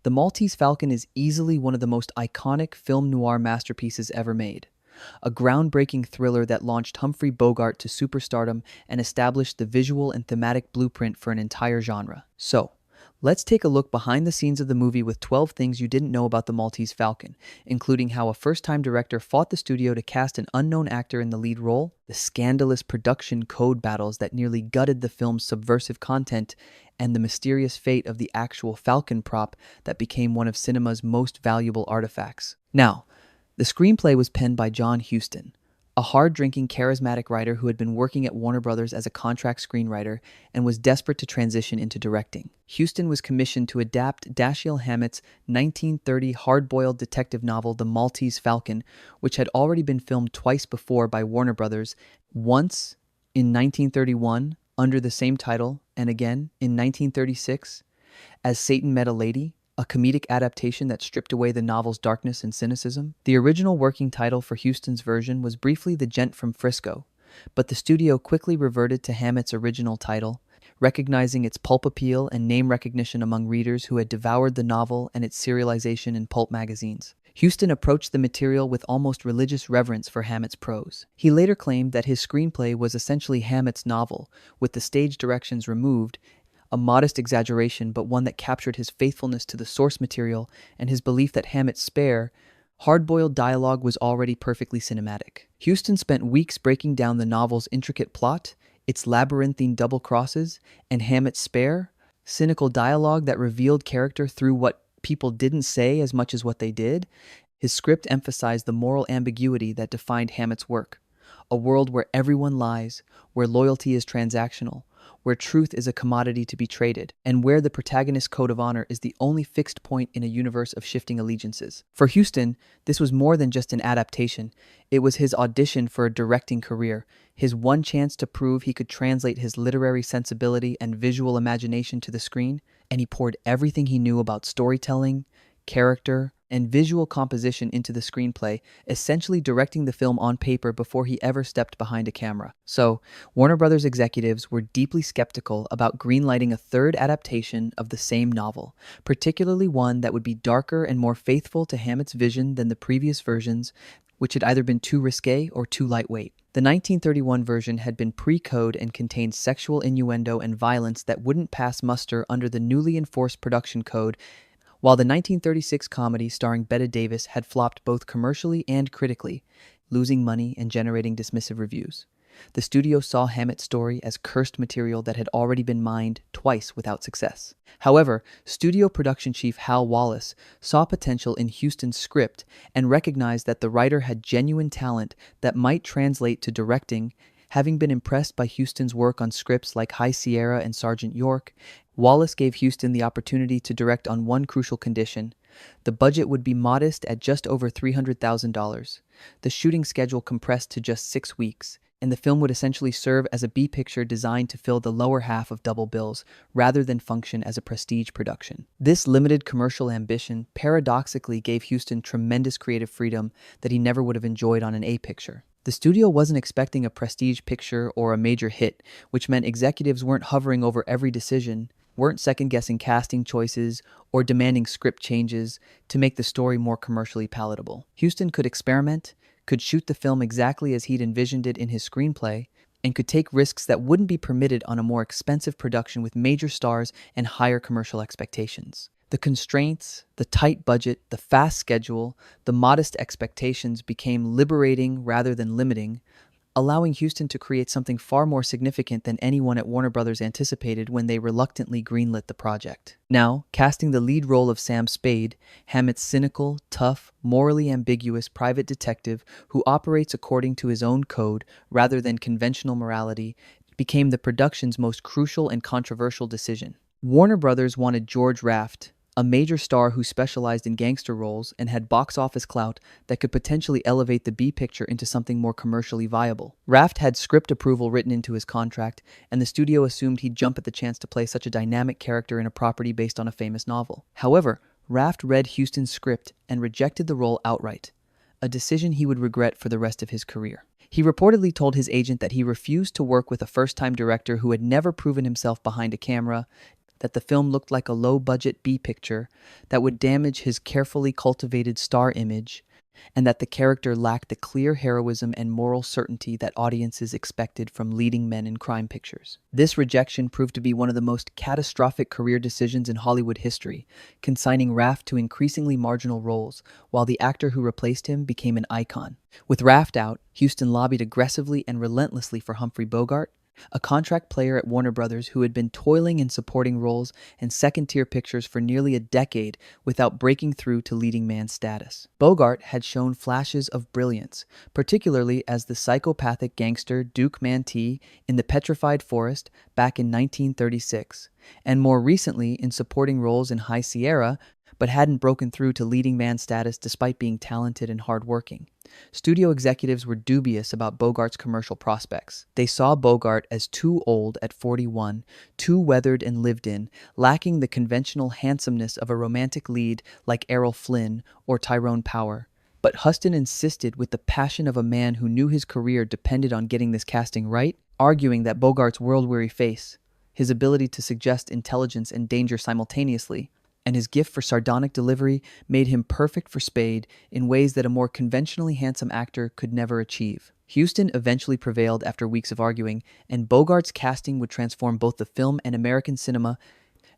The Maltese Falcon is easily one of the most iconic film noir masterpieces ever made. A groundbreaking thriller that launched Humphrey Bogart to superstardom and established the visual and thematic blueprint for an entire genre. So, let's take a look behind the scenes of the movie with 12 things you didn't know about the Maltese Falcon, including how a first-time director fought the studio to cast an unknown actor in the lead role, the scandalous production code battles that nearly gutted the film's subversive content, and the mysterious fate of the actual Falcon prop that became one of cinema's most valuable artifacts. Now, the screenplay was penned by John Huston, a hard-drinking, charismatic writer who had been working at Warner Brothers as a contract screenwriter and was desperate to transition into directing. Huston was commissioned to adapt Dashiell Hammett's 1930 hard-boiled detective novel The Maltese Falcon, which had already been filmed twice before by Warner Brothers, once in 1931 under the same title, and again in 1936 as Satan Met a Lady, a comedic adaptation that stripped away the novel's darkness and cynicism. The original working title for Huston's version was briefly The Gent from Frisco, but the studio quickly reverted to Hammett's original title, recognizing its pulp appeal and name recognition among readers who had devoured the novel and its serialization in pulp magazines. Huston approached the material with almost religious reverence for Hammett's prose. He later claimed that his screenplay was essentially Hammett's novel, with the stage directions removed, a modest exaggeration, but one that captured his faithfulness to the source material and his belief that Hammett's spare, hard-boiled dialogue was already perfectly cinematic. Huston spent weeks breaking down the novel's intricate plot, its labyrinthine double crosses, and Hammett's spare, cynical dialogue that revealed character through what people didn't say as much as what they did. His script emphasized the moral ambiguity that defined Hammett's work. A world where everyone lies, where loyalty is transactional, where truth is a commodity to be traded, and where the protagonist's code of honor is the only fixed point in a universe of shifting allegiances. For Huston, this was more than just an adaptation. It was his audition for a directing career, his one chance to prove he could translate his literary sensibility and visual imagination to the screen, and he poured everything he knew about storytelling, character, and visual composition into the screenplay, essentially directing the film on paper before he ever stepped behind a camera. So, Warner Brothers executives were deeply skeptical about greenlighting a third adaptation of the same novel, particularly one that would be darker and more faithful to Hammett's vision than the previous versions, which had either been too risque or too lightweight. The 1931 version had been pre-code and contained sexual innuendo and violence that wouldn't pass muster under the newly enforced production code, while the 1936 comedy starring Bette Davis had flopped both commercially and critically, losing money and generating dismissive reviews. The studio saw Hammett's story as cursed material that had already been mined twice without success. However, studio production chief Hal Wallace saw potential in Huston's script and recognized that the writer had genuine talent that might translate to directing. Having been impressed by Huston's work on scripts like High Sierra and Sergeant York, Wallace gave Huston the opportunity to direct on one crucial condition. The budget would be modest at just over $300,000. The shooting schedule compressed to just 6 weeks, and the film would essentially serve as a B-picture designed to fill the lower half of double bills, rather than function as a prestige production. This limited commercial ambition paradoxically gave Huston tremendous creative freedom that he never would have enjoyed on an A-picture. The studio wasn't expecting a prestige picture or a major hit, which meant executives weren't hovering over every decision, weren't second-guessing casting choices, or demanding script changes to make the story more commercially palatable. Huston could experiment, could shoot the film exactly as he'd envisioned it in his screenplay, and could take risks that wouldn't be permitted on a more expensive production with major stars and higher commercial expectations. The constraints, the tight budget, the fast schedule, the modest expectations became liberating rather than limiting, allowing Huston to create something far more significant than anyone at Warner Brothers anticipated when they reluctantly greenlit the project. Now, casting the lead role of Sam Spade, Hammett's cynical, tough, morally ambiguous private detective who operates according to his own code rather than conventional morality, became the production's most crucial and controversial decision. Warner Brothers wanted George Raft, a major star who specialized in gangster roles and had box office clout that could potentially elevate the B-picture into something more commercially viable. Raft had script approval written into his contract, and the studio assumed he'd jump at the chance to play such a dynamic character in a property based on a famous novel. However, Raft read Huston's script and rejected the role outright, a decision he would regret for the rest of his career. He reportedly told his agent that he refused to work with a first-time director who had never proven himself behind a camera, that the film looked like a low-budget B picture that would damage his carefully cultivated star image, and that the character lacked the clear heroism and moral certainty that audiences expected from leading men in crime pictures. This rejection proved to be one of the most catastrophic career decisions in Hollywood history, consigning Raft to increasingly marginal roles, while the actor who replaced him became an icon. With Raft out, Huston lobbied aggressively and relentlessly for Humphrey Bogart, a contract player at Warner Brothers who had been toiling in supporting roles and second-tier pictures for nearly a decade without breaking through to leading man status. Bogart had shown flashes of brilliance, particularly as the psychopathic gangster Duke Mantee in The Petrified Forest back in 1936, and more recently in supporting roles in High Sierra, but hadn't broken through to leading man status despite being talented and hardworking. Studio executives were dubious about Bogart's commercial prospects. They saw Bogart as too old at 41, too weathered and lived in, lacking the conventional handsomeness of a romantic lead like Errol Flynn or Tyrone Power. But Huston insisted with the passion of a man who knew his career depended on getting this casting right, arguing that Bogart's world-weary face, his ability to suggest intelligence and danger simultaneously, and his gift for sardonic delivery made him perfect for Spade in ways that a more conventionally handsome actor could never achieve. Huston eventually prevailed after weeks of arguing, and Bogart's casting would transform both the film and American cinema,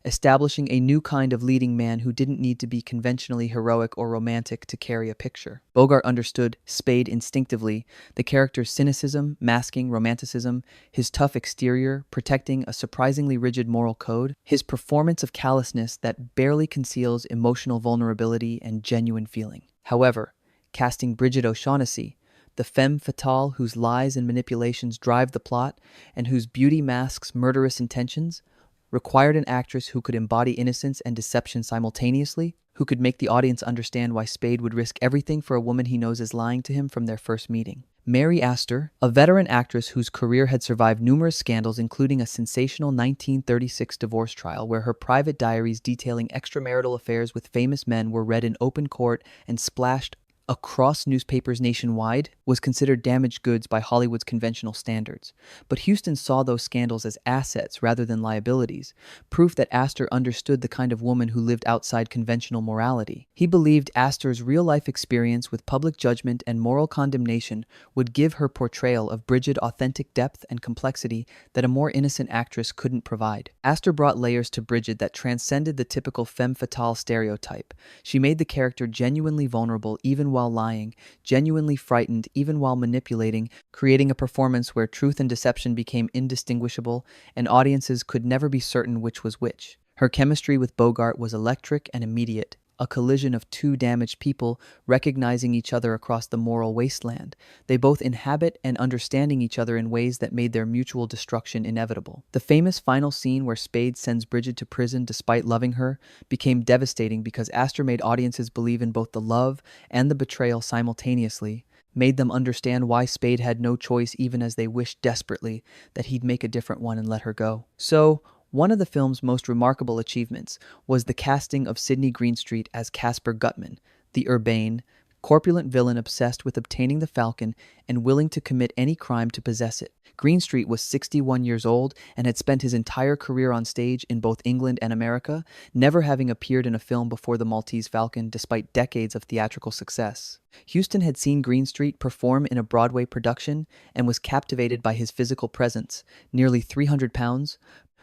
establishing a new kind of leading man who didn't need to be conventionally heroic or romantic to carry a picture. Bogart understood Spade instinctively, the character's cynicism, masking romanticism, his tough exterior, protecting a surprisingly rigid moral code, his performance of callousness that barely conceals emotional vulnerability and genuine feeling. However, casting Bridget O'Shaughnessy, the femme fatale whose lies and manipulations drive the plot and whose beauty masks murderous intentions, required an actress who could embody innocence and deception simultaneously, who could make the audience understand why Spade would risk everything for a woman he knows is lying to him from their first meeting. Mary Astor, a veteran actress whose career had survived numerous scandals, including a sensational 1936 divorce trial where her private diaries detailing extramarital affairs with famous men were read in open court and splashed across newspapers nationwide, was considered damaged goods by Hollywood's conventional standards. But Huston saw those scandals as assets rather than liabilities, proof that Astor understood the kind of woman who lived outside conventional morality. He believed Astor's real-life experience with public judgment and moral condemnation would give her portrayal of Bridget authentic depth and complexity that a more innocent actress couldn't provide. Astor brought layers to Bridget that transcended the typical femme fatale stereotype. She made the character genuinely vulnerable even while lying, genuinely frightened even while manipulating, creating a performance where truth and deception became indistinguishable, and audiences could never be certain which was which. Her chemistry with Bogart was electric and immediate, a collision of two damaged people recognizing each other across the moral wasteland. They both inhabit and understanding each other in ways that made their mutual destruction inevitable. The famous final scene where Spade sends Bridget to prison despite loving her became devastating because Astor made audiences believe in both the love and the betrayal simultaneously, made them understand why Spade had no choice even as they wished desperately that he'd make a different one and let her go. So, one of the film's most remarkable achievements was the casting of Sydney Greenstreet as Caspar Gutman, the urbane, corpulent villain obsessed with obtaining the Falcon and willing to commit any crime to possess it. Greenstreet was 61 years old and had spent his entire career on stage in both England and America, never having appeared in a film before The Maltese Falcon despite decades of theatrical success. Huston had seen Greenstreet perform in a Broadway production and was captivated by his physical presence, nearly 300 pounds,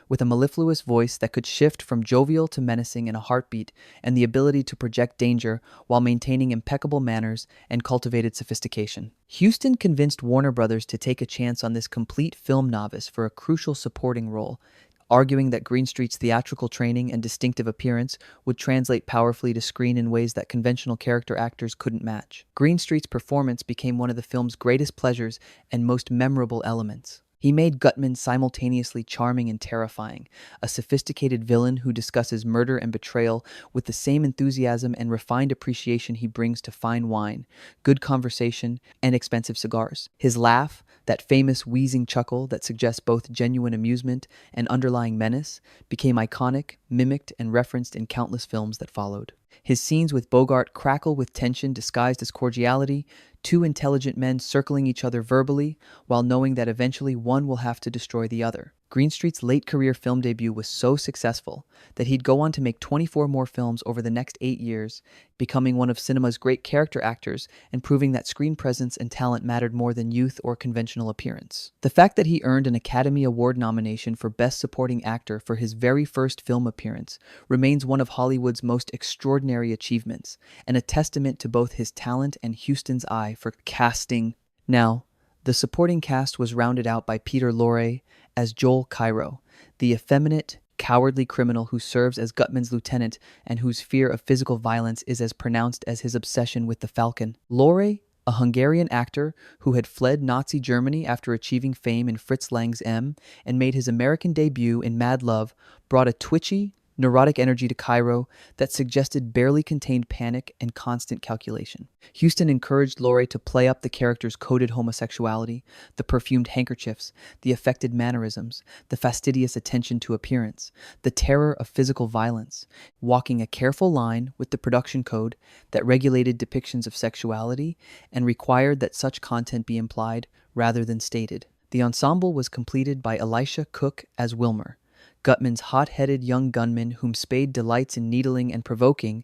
with a mellifluous voice that could shift from jovial to menacing in a heartbeat, and the ability to project danger while maintaining impeccable manners and cultivated sophistication. Huston convinced Warner Brothers to take a chance on this complete film novice for a crucial supporting role, arguing that Greenstreet's theatrical training and distinctive appearance would translate powerfully to screen in ways that conventional character actors couldn't match. Greenstreet's performance became one of the film's greatest pleasures and most memorable elements. He made Gutman simultaneously charming and terrifying, a sophisticated villain who discusses murder and betrayal with the same enthusiasm and refined appreciation he brings to fine wine, good conversation, and expensive cigars. His laugh, that famous wheezing chuckle that suggests both genuine amusement and underlying menace, became iconic, mimicked, and referenced in countless films that followed. His scenes with Bogart crackle with tension disguised as cordiality, two intelligent men circling each other verbally, while knowing that eventually one will have to destroy the other. Greenstreet's late career film debut was so successful that he'd go on to make 24 more films over the next 8 years, becoming one of cinema's great character actors and proving that screen presence and talent mattered more than youth or conventional appearance. The fact that he earned an Academy Award nomination for Best Supporting Actor for his very first film appearance remains one of Hollywood's most extraordinary achievements, and a testament to both his talent and Huston's eye for casting. Now, the supporting cast was rounded out by Peter Lorre as Joel Cairo, the effeminate, cowardly criminal who serves as Gutman's lieutenant and whose fear of physical violence is as pronounced as his obsession with the Falcon. Lorre, a Hungarian actor who had fled Nazi Germany after achieving fame in Fritz Lang's M and made his American debut in Mad Love, brought a twitchy, neurotic energy to Cairo that suggested barely contained panic and constant calculation. Huston encouraged Lorre to play up the character's coded homosexuality, the perfumed handkerchiefs, the affected mannerisms, the fastidious attention to appearance, the terror of physical violence, walking a careful line with the production code that regulated depictions of sexuality and required that such content be implied rather than stated. The ensemble was completed by Elisha Cook as Wilmer, Gutman's hot-headed young gunman whom Spade delights in needling and provoking,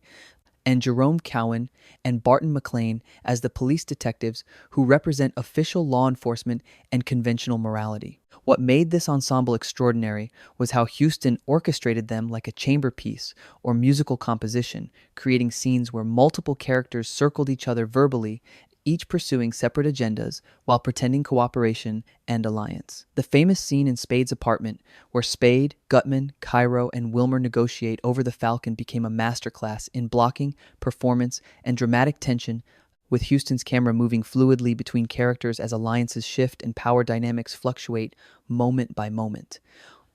and Jerome Cowan and Barton McLean as the police detectives who represent official law enforcement and conventional morality. What made this ensemble extraordinary was how Huston orchestrated them like a chamber piece or musical composition, creating scenes where multiple characters circled each other verbally, each pursuing separate agendas while pretending cooperation and alliance. The famous scene in Spade's apartment, where Spade, Gutman, Cairo, and Wilmer negotiate over the Falcon, became a masterclass in blocking, performance, and dramatic tension, with Huston's camera moving fluidly between characters as alliances shift and power dynamics fluctuate moment by moment.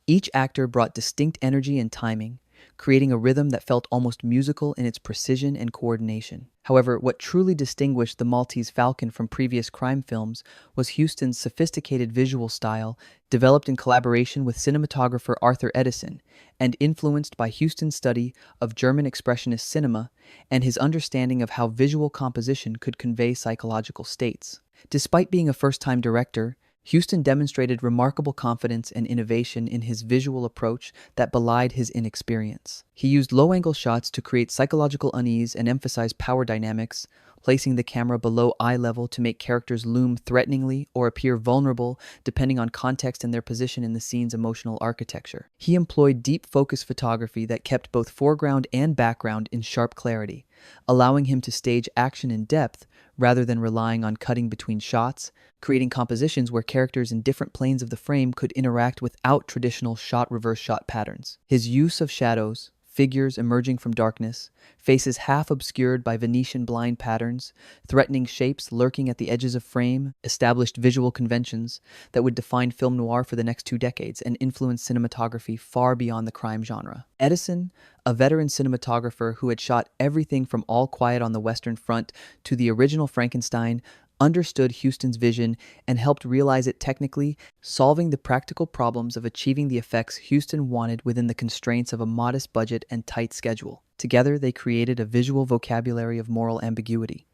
Each actor brought distinct energy and timing, creating a rhythm that felt almost musical in its precision and coordination. However, what truly distinguished the Maltese Falcon from previous crime films was Huston's sophisticated visual style, developed in collaboration with cinematographer Arthur Edison, and influenced by Huston's study of German expressionist cinema and his understanding of how visual composition could convey psychological states. Despite being a first-time director, Huston demonstrated remarkable confidence and innovation in his visual approach that belied his inexperience. He used low-angle shots to create psychological unease and emphasize power dynamics, placing the camera below eye level to make characters loom threateningly or appear vulnerable depending on context and their position in the scene's emotional architecture. He employed deep focus photography that kept both foreground and background in sharp clarity, allowing him to stage action in depth rather than relying on cutting between shots, creating compositions where characters in different planes of the frame could interact without traditional shot-reverse shot patterns. His use of shadows, figures emerging from darkness, faces half obscured by Venetian blind patterns, threatening shapes lurking at the edges of frame, established visual conventions that would define film noir for the next 2 decades and influence cinematography far beyond the crime genre. Edison, a veteran cinematographer who had shot everything from All Quiet on the Western Front to the original Frankenstein, understood Huston's vision and helped realize it technically, solving the practical problems of achieving the effects Huston wanted within the constraints of a modest budget and tight schedule. Together, they created a visual vocabulary of moral ambiguity,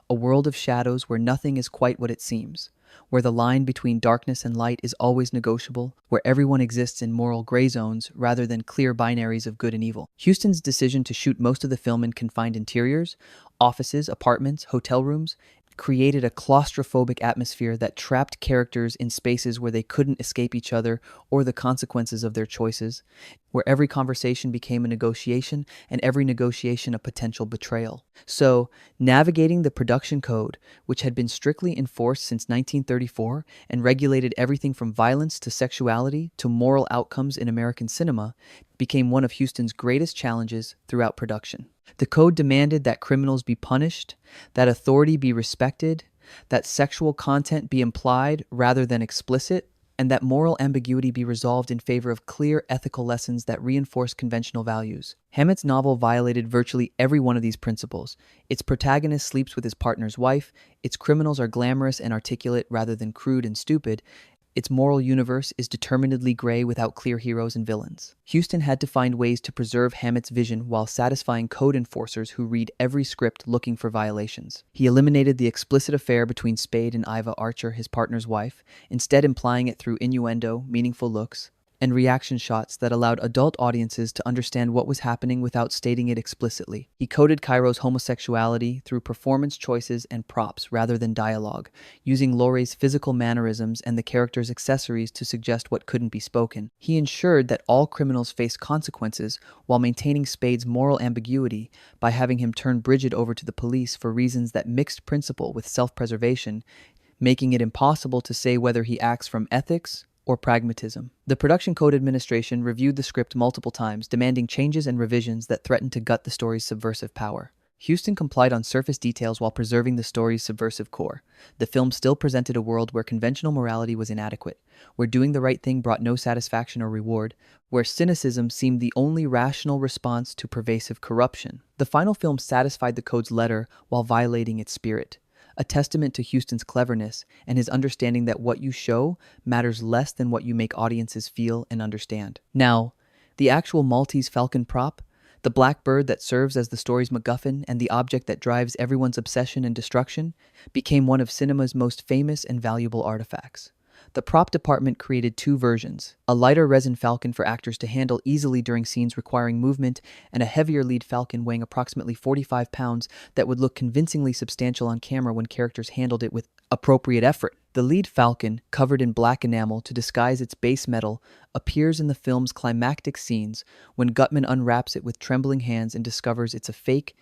a world of shadows where nothing is quite what it seems, where the line between darkness and light is always negotiable, where everyone exists in moral gray zones rather than clear binaries of good and evil. Huston's decision to shoot most of the film in confined interiors, offices, apartments, hotel rooms, created a claustrophobic atmosphere that trapped characters in spaces where they couldn't escape each other or the consequences of their choices, where every conversation became a negotiation and every negotiation a potential betrayal. So, navigating the production code, which had been strictly enforced since 1934 and regulated everything from violence to sexuality to moral outcomes in American cinema, became one of Huston's greatest challenges throughout production. The code demanded that criminals be punished, that authority be respected, that sexual content be implied rather than explicit, and that moral ambiguity be resolved in favor of clear ethical lessons that reinforce conventional values. Hammett's novel violated virtually every one of these principles. Its protagonist sleeps with his partner's wife, its criminals are glamorous and articulate rather than crude and stupid, its moral universe is determinedly gray without clear heroes and villains. Huston had to find ways to preserve Hammett's vision while satisfying code enforcers who read every script looking for violations. He eliminated the explicit affair between Spade and Iva Archer, his partner's wife, instead implying it through innuendo, meaningful looks, and reaction shots that allowed adult audiences to understand what was happening without stating it explicitly. He coded Cairo's homosexuality through performance choices and props rather than dialogue, using Lorre's physical mannerisms and the character's accessories to suggest what couldn't be spoken. He ensured that all criminals faced consequences while maintaining Spade's moral ambiguity by having him turn Bridget over to the police for reasons that mixed principle with self-preservation, making it impossible to say whether he acts from ethics or pragmatism. The Production Code Administration reviewed the script multiple times, demanding changes and revisions that threatened to gut the story's subversive power. Huston complied on surface details while preserving the story's subversive core. The film still presented a world where conventional morality was inadequate, where doing the right thing brought no satisfaction or reward, where cynicism seemed the only rational response to pervasive corruption. The final film satisfied the code's letter while violating its spirit, a testament to Huston's cleverness and his understanding that what you show matters less than what you make audiences feel and understand. Now, the actual Maltese Falcon prop, the black bird that serves as the story's MacGuffin and the object that drives everyone's obsession and destruction, became one of cinema's most famous and valuable artifacts. The prop department created two versions: a lighter resin falcon for actors to handle easily during scenes requiring movement, and a heavier lead falcon weighing approximately 45 pounds that would look convincingly substantial on camera when characters handled it with appropriate effort. The lead falcon, covered in black enamel to disguise its base metal, appears in the film's climactic scenes when Gutman unwraps it with trembling hands and discovers it's a fake,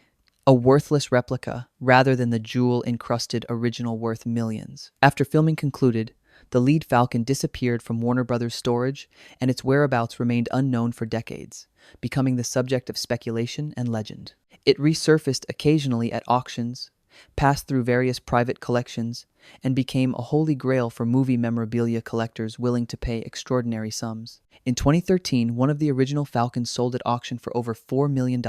a worthless replica, rather than the jewel-encrusted original worth millions. After filming concluded, the lead falcon disappeared from Warner Brothers' storage, and its whereabouts remained unknown for decades, becoming the subject of speculation and legend. It resurfaced occasionally at auctions, passed through various private collections, and became a holy grail for movie memorabilia collectors willing to pay extraordinary sums. In 2013, one of the original falcons sold at auction for over $4 million,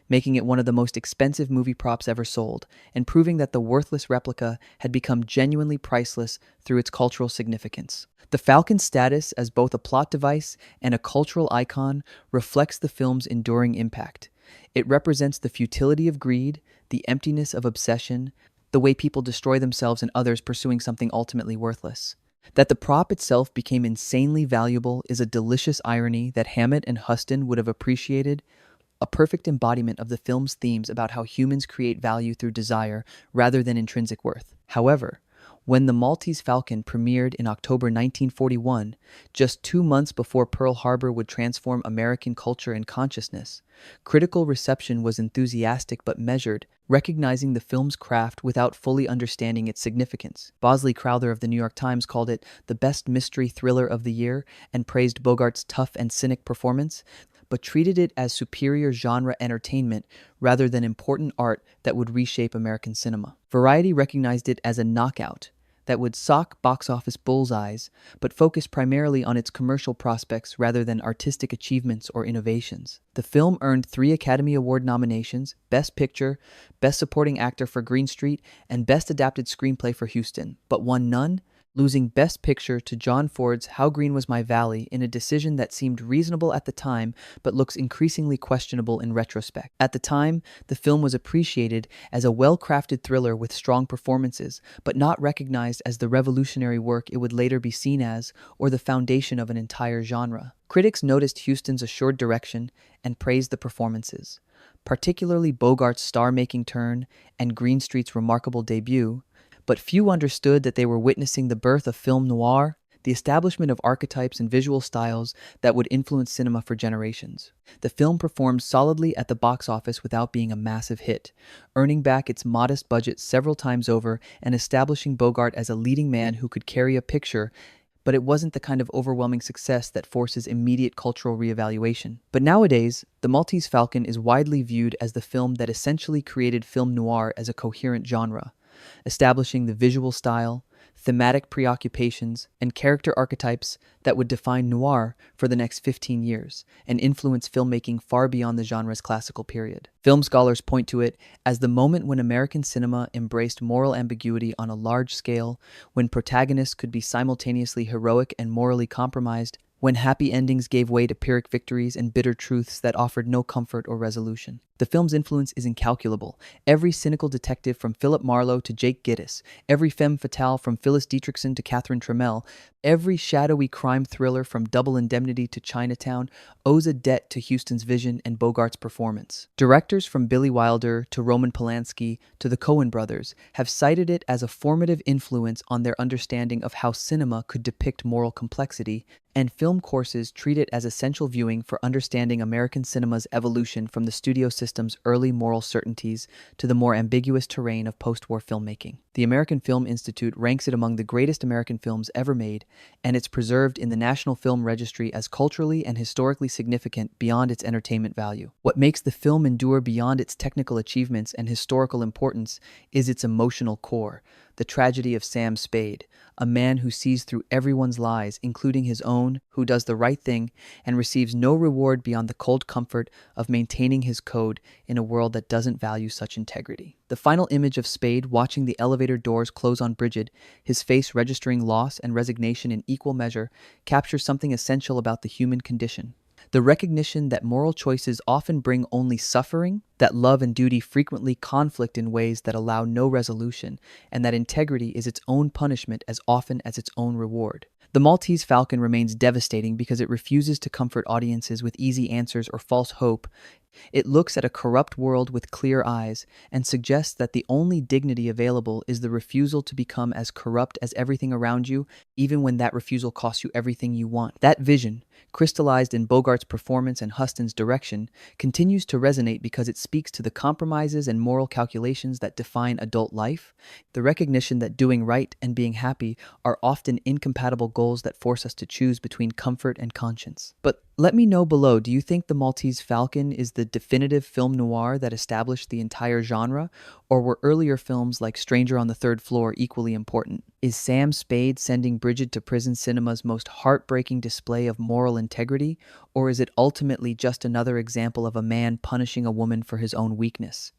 making it one of the most expensive movie props ever sold, and proving that the worthless replica had become genuinely priceless through its cultural significance. The Falcon's status as both a plot device and a cultural icon reflects the film's enduring impact. It represents the futility of greed, the emptiness of obsession, the way people destroy themselves and others pursuing something ultimately worthless. That the prop itself became insanely valuable is a delicious irony that Hammett and Huston would have appreciated, a perfect embodiment of the film's themes about how humans create value through desire rather than intrinsic worth. However, when the Maltese Falcon premiered in October 1941, just 2 months before Pearl Harbor would transform American culture and consciousness, critical reception was enthusiastic but measured, recognizing the film's craft without fully understanding its significance. Bosley Crowther of the New York Times called it the best mystery thriller of the year and praised Bogart's tough and cynic performance, but treated it as superior genre entertainment rather than important art that would reshape American cinema. Variety recognized it as a knockout that would sock box office bullseyes, but focus primarily on its commercial prospects rather than artistic achievements or innovations. The film earned 3 Academy Award nominations: Best Picture, Best Supporting Actor for Greenstreet, and Best Adapted Screenplay for Huston, but won none, losing Best Picture to John Ford's How Green Was My Valley in a decision that seemed reasonable at the time but looks increasingly questionable in retrospect. At the time, the film was appreciated as a well-crafted thriller with strong performances, but not recognized as the revolutionary work it would later be seen as, or the foundation of an entire genre. Critics noticed Huston's assured direction and praised the performances, particularly Bogart's star-making turn and Greenstreet's remarkable debut, but few understood that they were witnessing the birth of film noir, the establishment of archetypes and visual styles that would influence cinema for generations. The film performed solidly at the box office without being a massive hit, earning back its modest budget several times over and establishing Bogart as a leading man who could carry a picture, but it wasn't the kind of overwhelming success that forces immediate cultural reevaluation. But nowadays, The Maltese Falcon is widely viewed as the film that essentially created film noir as a coherent genre, establishing the visual style, thematic preoccupations, and character archetypes that would define noir for the next 15 years and influence filmmaking far beyond the genre's classical period. Film scholars point to it as the moment when American cinema embraced moral ambiguity on a large scale, when protagonists could be simultaneously heroic and morally compromised, when happy endings gave way to Pyrrhic victories and bitter truths that offered no comfort or resolution. The film's influence is incalculable. Every cynical detective from Philip Marlowe to Jake Gittes, every femme fatale from Phyllis Dietrichson to Catherine Trammell, Every shadowy crime thriller from Double Indemnity to Chinatown owes a debt to Huston's vision and Bogart's performance. Directors from Billy Wilder to Roman Polanski to the Coen brothers have cited it as a formative influence on their understanding of how cinema could depict moral complexity, and film courses treat it as essential viewing for understanding American cinema's evolution from the studio system's early moral certainties to the more ambiguous terrain of post-war filmmaking. The American Film Institute ranks it among the greatest American films ever made, and it's preserved in the National Film Registry as culturally and historically significant beyond its entertainment value. What makes the film endure beyond its technical achievements and historical importance is its emotional core, the tragedy of Sam Spade, a man who sees through everyone's lies, including his own, who does the right thing, and receives no reward beyond the cold comfort of maintaining his code in a world that doesn't value such integrity. The final image of Spade watching the elevator doors close on Bridget, his face registering loss and resignation in equal measure, captures something essential about the human condition. The recognition that moral choices often bring only suffering, that love and duty frequently conflict in ways that allow no resolution, and that integrity is its own punishment as often as its own reward. The Maltese Falcon remains devastating because it refuses to comfort audiences with easy answers or false hope. It looks at a corrupt world with clear eyes and suggests that the only dignity available is the refusal to become as corrupt as everything around you, even when that refusal costs you everything you want. That vision, crystallized in Bogart's performance and Huston's direction, continues to resonate because it speaks to the compromises and moral calculations that define adult life, the recognition that doing right and being happy are often incompatible goals that force us to choose between comfort and conscience. But let me know below, do you think The Maltese Falcon is the definitive film noir that established the entire genre, or were earlier films like Stranger on the Third Floor equally important? Is Sam Spade sending Bridget to prison cinema's most heartbreaking display of moral integrity, or is it ultimately just another example of a man punishing a woman for his own weakness?